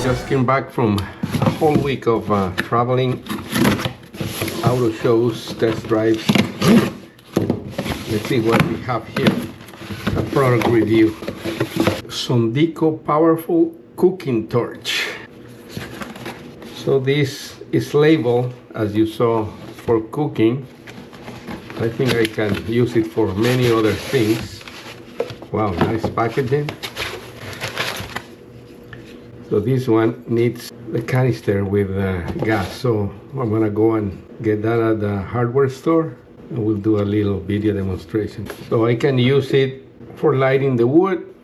Just came back from a whole week of traveling, auto shows, test drives. Let's see what we have here. A product review. Sondiko powerful cooking torch. So this is labeled, as you saw, for cooking. I think I can use it for many other things. Wow, nice packaging. So this one needs the canister with gas, so I'm gonna go and get that at the hardware store and we'll do a little video demonstration. So I can use it for lighting the wood,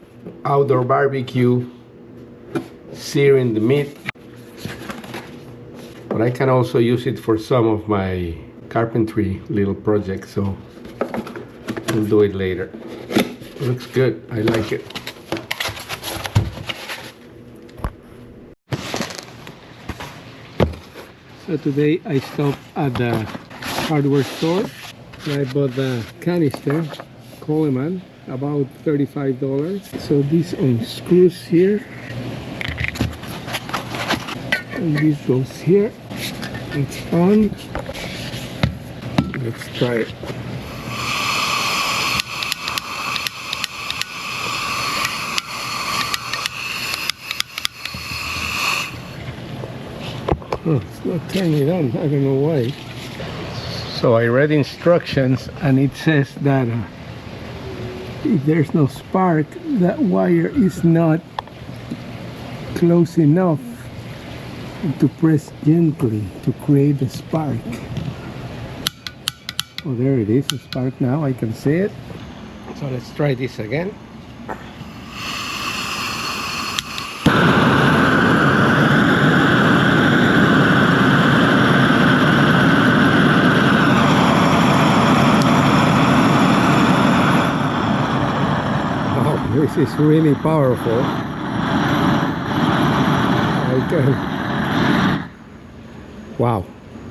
outdoor barbecue, searing the meat, but I can also use it for some of my carpentry little projects, so we'll do it later. It looks good, I like it. So today I stopped at the hardware store and I bought the canister, Coleman, about $35. So this unscrews here and this goes here. It's on. Let's try it. Oh, it's not turning it on. I don't know why. So I read instructions and it says that if there's no spark, that wire is not close enough to press gently to create the spark. Oh, there it is, the spark now. I can see it. So let's try this again. This is really powerful. Wow,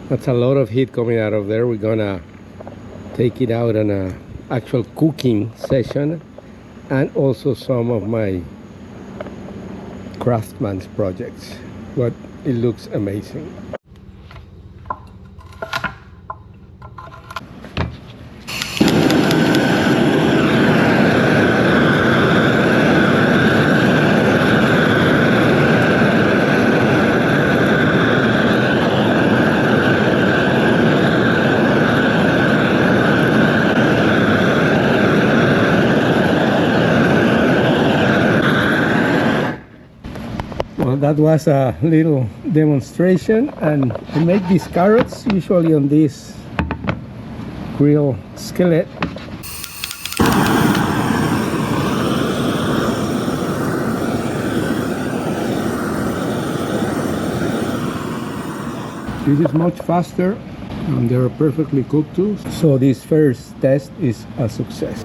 that's a lot of heat coming out of there. We're gonna take it out on a actual cooking session and also some of my craftsman's projects. But it looks amazing. Well, that was a little demonstration, and I make these carrots usually on this grill skillet. This is much faster and they're perfectly cooked too, so this first test is a success.